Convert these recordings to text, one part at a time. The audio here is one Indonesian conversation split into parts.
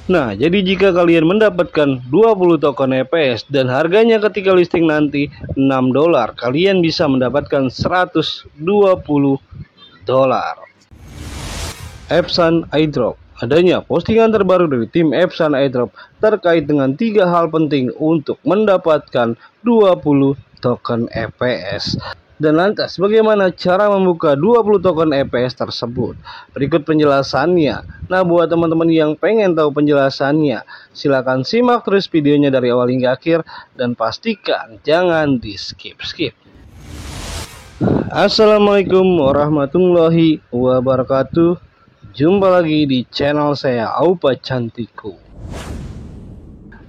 Nah, jadi jika kalian mendapatkan 20 token EPS dan harganya ketika listing nanti $6, kalian bisa mendapatkan $120. Epson iDrop. Adanya postingan terbaru dari tim Epson iDrop terkait dengan 3 hal penting untuk mendapatkan 20 token EPS. Dan lantas bagaimana cara membuka 20 token EPS tersebut? Berikut penjelasannya. Nah, buat teman-teman yang pengen tahu penjelasannya, silakan simak terus videonya dari awal hingga akhir dan pastikan jangan di skip-skip. Assalamualaikum warahmatullahi wabarakatuh. Jumpa lagi di channel saya Aupa Cantiku.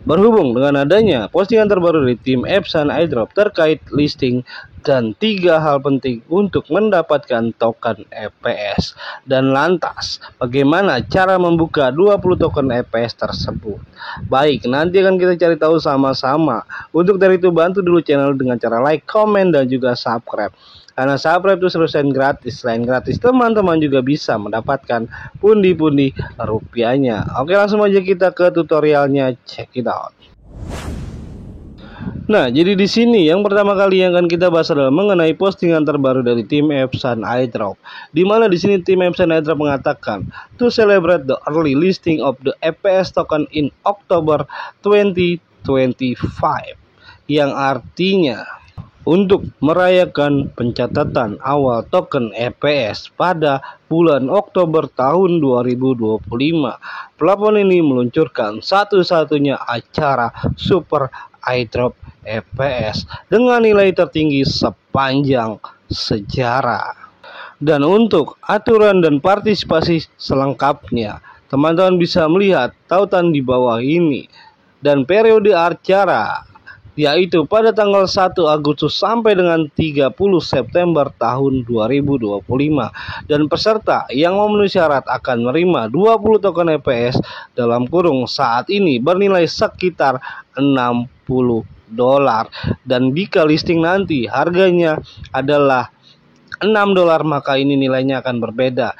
Berhubung dengan adanya postingan terbaru dari tim Epson iDrop terkait listing dan 3 hal penting untuk mendapatkan token EPS. Dan lantas, bagaimana cara membuka 20 token EPS tersebut? Baik, nanti akan kita cari tahu sama-sama. Untuk dari itu bantu dulu channel dengan cara like, komen, dan juga subscribe. Karena subscribe itu selalu gratis. Selain gratis, teman-teman juga bisa mendapatkan pundi-pundi rupiahnya. Oke, langsung aja kita ke tutorialnya. Check it out. Nah, jadi di sini yang pertama kali yang akan kita bahas adalah mengenai postingan terbaru dari tim Epson iDrop. Di mana di sini tim Epson iDrop mengatakan to celebrate the early listing of the EPS token in October 2025, yang artinya untuk merayakan pencatatan awal token EPS pada bulan Oktober tahun 2025. Pelapor ini meluncurkan satu-satunya acara Super iDrop EPS dengan nilai tertinggi sepanjang sejarah. Dan untuk aturan dan partisipasi selengkapnya, teman-teman bisa melihat tautan di bawah ini. Dan periode acara yaitu pada tanggal 1 Agustus sampai dengan 30 September tahun 2025. Dan peserta yang memenuhi syarat akan menerima 20 token EPS dalam kurung saat ini bernilai sekitar $60. Dan jika listing nanti harganya adalah $6, maka ini nilainya akan berbeda,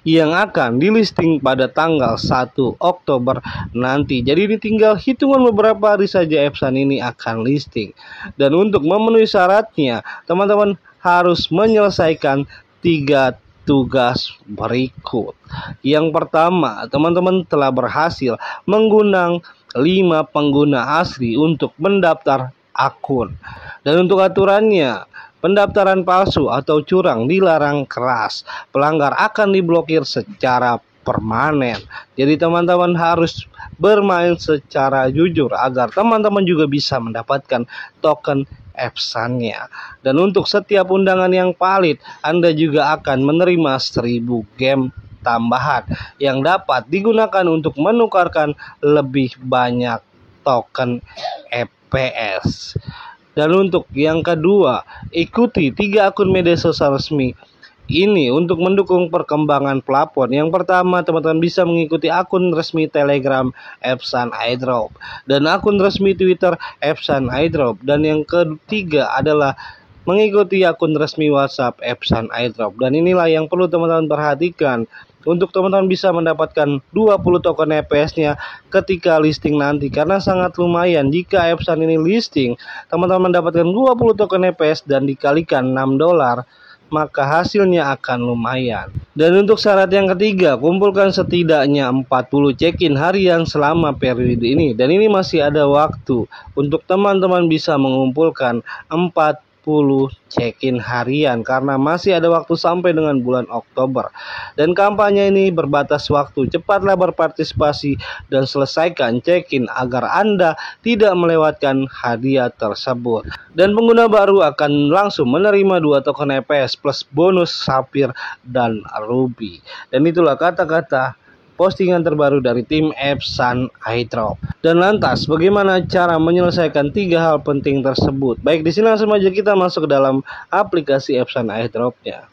yang akan di listing pada tanggal 1 Oktober nanti. Jadi ditinggal hitungan beberapa hari saja Epson ini akan listing. Dan untuk memenuhi syaratnya, teman-teman harus menyelesaikan 3 tugas berikut. Yang pertama, teman-teman telah berhasil menggunakan 5 pengguna asli untuk mendaftar akun. Dan untuk aturannya, pendaftaran palsu atau curang dilarang keras. Pelanggar akan diblokir secara permanen. Jadi teman-teman harus bermain secara jujur agar teman-teman juga bisa mendapatkan token Epson-nya. Dan untuk setiap undangan yang valid, Anda juga akan menerima 1000 game tambahan yang dapat digunakan untuk menukarkan lebih banyak token EPS. Dan untuk yang kedua, ikuti 3 akun media sosial resmi ini untuk mendukung perkembangan pelapor. Yang pertama, teman-teman bisa mengikuti akun resmi Telegram Epson iDrop dan akun resmi Twitter Epson iDrop. Dan yang ketiga adalah mengikuti akun resmi WhatsApp Epson iDrop. Dan inilah yang perlu teman-teman perhatikan untuk teman-teman bisa mendapatkan 20 token EPS-nya ketika listing nanti. Karena sangat lumayan jika Epson ini listing, teman-teman mendapatkan 20 token EPS dan dikalikan $6, maka hasilnya akan lumayan. Dan untuk syarat yang ketiga, kumpulkan setidaknya 40 check-in harian selama periode ini. Dan ini masih ada waktu untuk teman-teman bisa mengumpulkan 40 check-in harian karena masih ada waktu sampai dengan bulan Oktober. Dan kampanye ini berbatas waktu. Cepatlah berpartisipasi dan selesaikan check-in agar Anda tidak melewatkan hadiah tersebut. Dan pengguna baru akan langsung menerima 2 token EPS plus bonus Sapphire dan Ruby. Dan itulah kata-kata postingan terbaru dari tim Epson iDrop. Dan lantas bagaimana cara menyelesaikan 3 hal penting tersebut? Baik, di sini langsung aja kita masuk ke dalam aplikasi Epson iDrop-nya.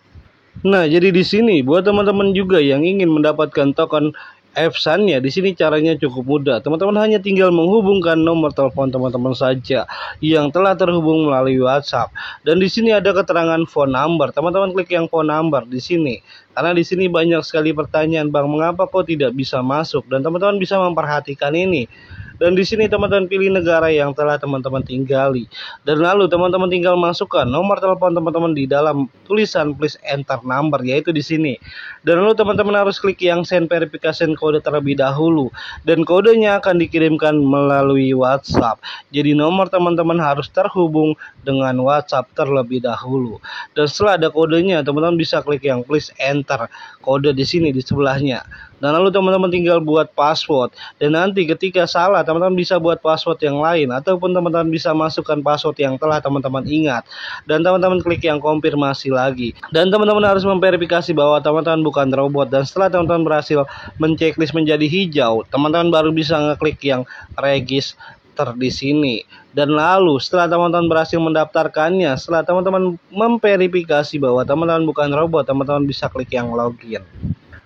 Nah, jadi di sini buat teman-teman juga yang ingin mendapatkan token Epson-nya di sini caranya cukup mudah. Teman-teman hanya tinggal menghubungkan nomor telepon teman-teman saja yang telah terhubung melalui WhatsApp. Dan di sini ada keterangan phone number. Teman-teman klik yang phone number di sini. Karena di sini banyak sekali pertanyaan, Bang, mengapa kok tidak bisa masuk? Dan teman-teman bisa memperhatikan ini. Dan di sini teman-teman pilih negara yang telah teman-teman tinggali. Dan lalu teman-teman tinggal masukkan nomor telepon teman-teman di dalam tulisan please enter number, yaitu di sini. Dan lalu teman-teman harus klik yang send verification code terlebih dahulu. Dan kodenya akan dikirimkan melalui WhatsApp. Jadi nomor teman-teman harus terhubung dengan WhatsApp terlebih dahulu. Dan setelah ada kodenya, teman-teman bisa klik yang please enter kode di sini di sebelahnya. Dan lalu teman-teman tinggal buat password. Dan nanti ketika salah, teman-teman bisa buat password yang lain. Ataupun teman-teman bisa masukkan password yang telah teman-teman ingat. Dan teman-teman klik yang konfirmasi lagi. Dan teman-teman harus memverifikasi bahwa teman-teman bukan robot. Dan setelah teman-teman berhasil menceklis menjadi hijau, teman-teman baru bisa ngeklik yang register di sini. Dan lalu setelah teman-teman berhasil mendaftarkannya, setelah teman-teman memverifikasi bahwa teman-teman bukan robot, teman-teman bisa klik yang login.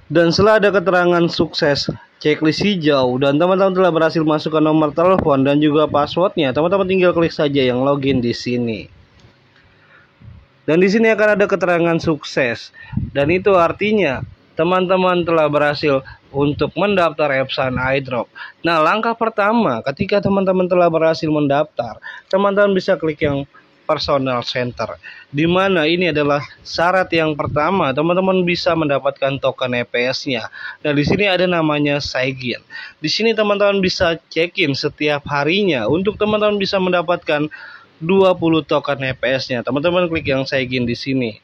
Dan setelah ada keterangan sukses checklist hijau dan teman-teman telah berhasil masukkan nomor telepon dan juga passwordnya, teman-teman tinggal klik saja yang login di sini. Dan di sini akan ada keterangan sukses. Dan itu artinya teman-teman telah berhasil untuk mendaftar Epson iDrop. Nah, langkah pertama ketika teman-teman telah berhasil mendaftar, teman-teman bisa klik yang personal center, di mana ini adalah syarat yang pertama teman-teman bisa mendapatkan token EPS-nya. Nah, di sini ada namanya sign. Di sini teman-teman bisa check-in setiap harinya untuk teman-teman bisa mendapatkan 20 token EPS-nya. Teman-teman klik yang sign di sini.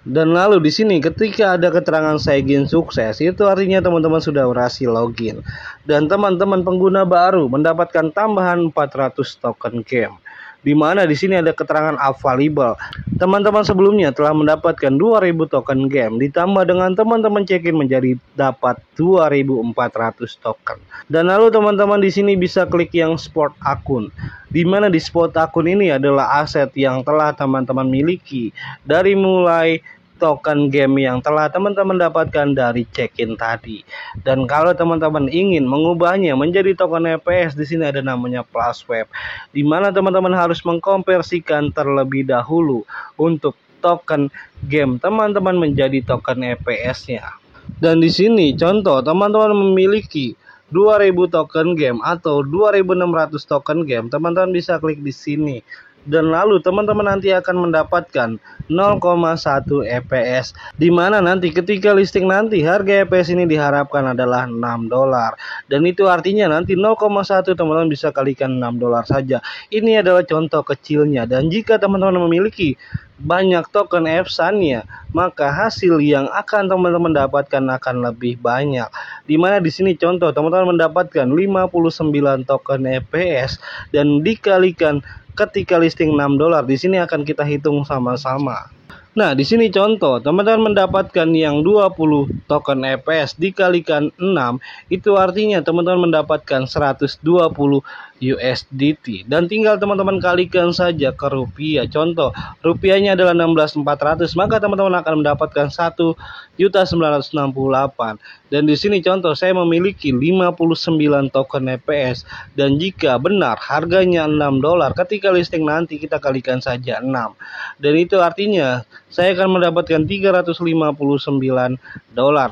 Dan lalu di sini ketika ada keterangan sign sukses, itu artinya teman-teman sudah berhasil login. Dan teman-teman pengguna baru mendapatkan tambahan 400 token game. Di mana di sini ada keterangan available. Teman-teman sebelumnya telah mendapatkan 2000 token game, ditambah dengan teman-teman check-in menjadi dapat 2400 token. Dan lalu teman-teman di sini bisa klik yang sport akun. Di mana di sport akun ini adalah aset yang telah teman-teman miliki dari mulai token game yang telah teman-teman dapatkan dari check-in tadi. Dan kalau teman-teman ingin mengubahnya menjadi token EPS, di sini ada namanya plus web, di mana teman-teman harus mengkonversikan terlebih dahulu untuk token game teman-teman menjadi token EPS-nya. Dan di sini contoh teman-teman memiliki 2000 token game atau 2600 token game, teman-teman bisa klik di sini. Dan lalu teman-teman nanti akan mendapatkan 0,1 EPS, di mana nanti ketika listing nanti harga EPS ini diharapkan adalah $6. Dan itu artinya nanti 0,1 teman-teman bisa kalikan $6 saja. Ini adalah contoh kecilnya. Dan jika teman-teman memiliki banyak token Epson-nya, maka hasil yang akan teman-teman dapatkan akan lebih banyak. Dimana di sini contoh teman-teman mendapatkan 59 token EPS dan dikalikan ketika listing $6, di sini akan kita hitung sama-sama. Nah, di sini contoh teman-teman mendapatkan yang 20 token EPS dikalikan 6, itu artinya teman-teman mendapatkan 120 USDT. Dan tinggal teman-teman kalikan saja ke rupiah. Contoh, rupiahnya adalah 16.400, maka teman-teman akan mendapatkan 1.968. Dan di sini contoh saya memiliki 59 token EPS, dan jika benar harganya $6, ketika listing nanti kita kalikan saja 6. Dan itu artinya saya akan mendapatkan $359.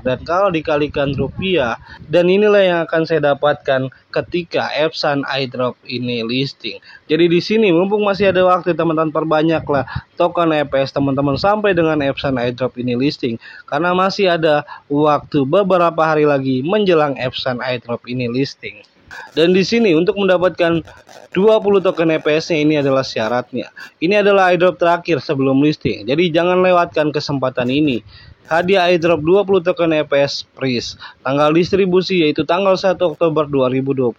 Dan kalau dikalikan rupiah, dan inilah yang akan saya dapatkan ketika Epson iDrop ini listing. Jadi di sini mumpung masih ada waktu, teman-teman perbanyaklah token EPS teman-teman sampai dengan Epson iDrop ini listing, karena masih ada waktu beberapa hari lagi menjelang Epson iDrop ini listing. Dan di sini untuk mendapatkan 20 token EPS-nya ini adalah syaratnya. Ini adalah iDrop terakhir sebelum listing. Jadi jangan lewatkan kesempatan ini. Hadiah iDrop 20 token EPS Pris. Tanggal distribusi yaitu tanggal 1 Oktober 2025.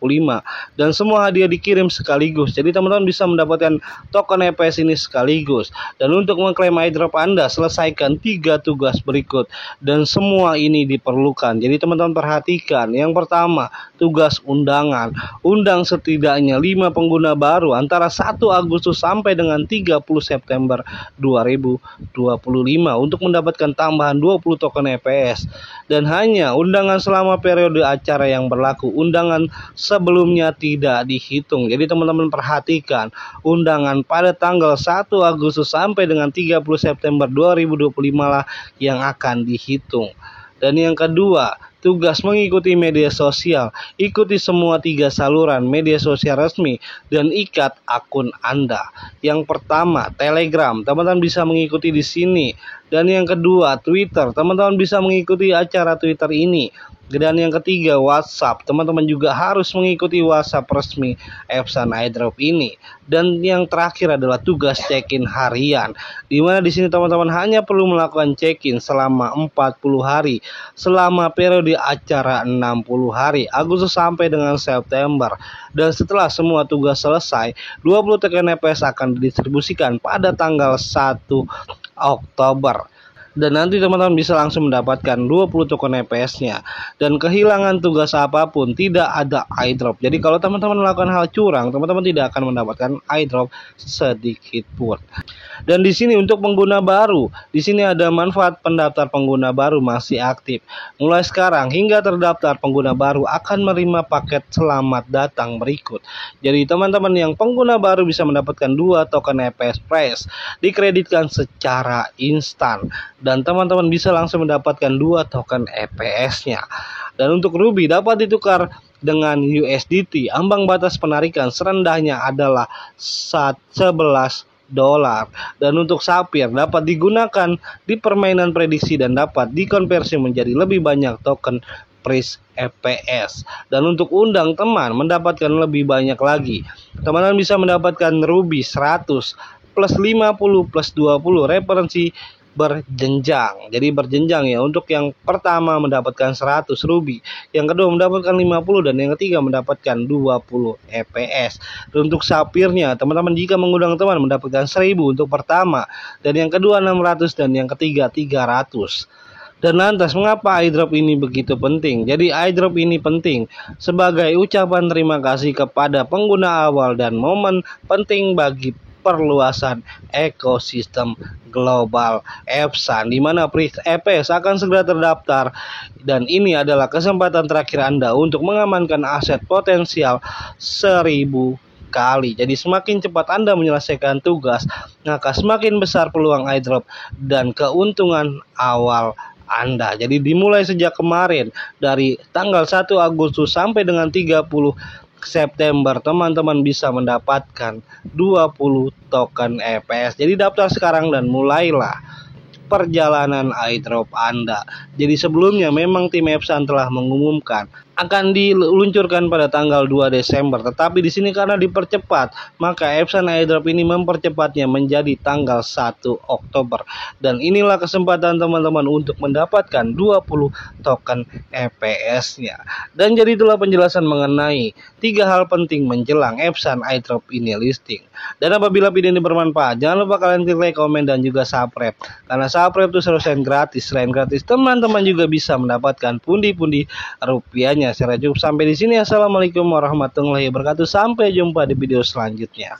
Dan semua hadiah dikirim sekaligus. Jadi teman-teman bisa mendapatkan token EPS ini sekaligus. Dan untuk mengklaim iDrop Anda, selesaikan 3 tugas berikut. Dan semua ini diperlukan. Jadi teman-teman perhatikan. Yang pertama, tugas undangan. Undang setidaknya 5 pengguna baru antara 1 Agustus sampai dengan 30 September 2025 untuk mendapatkan tambahan 20 token EPS. Dan hanya undangan selama periode acara yang berlaku, undangan sebelumnya tidak dihitung. Jadi teman-teman perhatikan, undangan pada tanggal 1 Agustus sampai dengan 30 September 2025 lah yang akan dihitung. Dan yang kedua, tugas mengikuti media sosial. Ikuti semua 3 saluran media sosial resmi dan ikat akun Anda. Yang pertama, Telegram. Teman-teman bisa mengikuti di sini. Dan yang kedua, Twitter. Teman-teman bisa mengikuti acara Twitter ini. Dan yang ketiga, WhatsApp. Teman-teman juga harus mengikuti WhatsApp resmi Epson iDrop ini. Dan yang terakhir adalah tugas check-in harian, di mana di sini teman-teman hanya perlu melakukan check-in selama 40 hari selama periode acara 60 hari Agustus sampai dengan September. Dan setelah semua tugas selesai, 20 token EPS akan didistribusikan pada tanggal 1 Oktober. Dan nanti teman-teman bisa langsung mendapatkan 20 token EPS-nya. Dan kehilangan tugas apapun, tidak ada iDrop. Jadi kalau teman-teman melakukan hal curang, teman-teman tidak akan mendapatkan iDrop sedikit pun. Dan di sini untuk pengguna baru, di sini ada manfaat pendaftar pengguna baru masih aktif. Mulai sekarang hingga terdaftar pengguna baru akan menerima paket selamat datang berikut. Jadi teman-teman yang pengguna baru bisa mendapatkan 2 token EPS Fresh, dikreditkan secara instan. Dan teman-teman bisa langsung mendapatkan 2 token EPS-nya. Dan untuk Ruby dapat ditukar dengan USDT. Ambang batas penarikan serendahnya adalah $11. Dan untuk Sapphire dapat digunakan di permainan prediksi dan dapat dikonversi menjadi lebih banyak token Fresh EPS. Dan untuk undang teman mendapatkan lebih banyak lagi. Teman-teman bisa mendapatkan Ruby 100 plus 50 plus 20 referensi berjenjang. Jadi berjenjang ya. Untuk yang pertama mendapatkan 100 Ruby, yang kedua mendapatkan 50, dan yang ketiga mendapatkan 20 EPS. Dan untuk Sapphire-nya, teman-teman jika mengundang teman mendapatkan 1000 untuk pertama, dan yang kedua 600, dan yang ketiga 300. Dan lantas mengapa iDrop ini begitu penting? Jadi iDrop ini penting sebagai ucapan terima kasih kepada pengguna awal dan momen penting bagi perluasan ekosistem global Epson, di mana Fresh EPS akan segera terdaftar. Dan ini adalah kesempatan terakhir Anda untuk mengamankan aset potensial 1000 kali. Jadi semakin cepat Anda menyelesaikan tugas, maka semakin besar peluang iDrop dan keuntungan awal Anda. Jadi dimulai sejak kemarin dari tanggal 1 Agustus sampai dengan 30 September, teman-teman bisa mendapatkan 20 token EPS. Jadi daftar sekarang dan mulailah perjalanan iDrop Anda. Jadi sebelumnya memang tim Epson telah mengumumkan akan diluncurkan pada tanggal 2 Desember. Tetapi di sini karena dipercepat, maka Epson iDrop ini mempercepatnya menjadi tanggal 1 Oktober. Dan inilah kesempatan teman-teman untuk mendapatkan 20 token EPS-nya. Dan jadi itulah penjelasan mengenai 3 hal penting menjelang Epson iDrop ini listing. Dan apabila video ini bermanfaat, jangan lupa kalian klik like, komen, dan juga subscribe. Karena subscribe itu selalu gratis. Selain gratis, teman-teman juga bisa mendapatkan pundi-pundi rupiahnya. Secara cukup sampai di sini. Assalamualaikum warahmatullahi wabarakatuh. Sampai jumpa di video selanjutnya.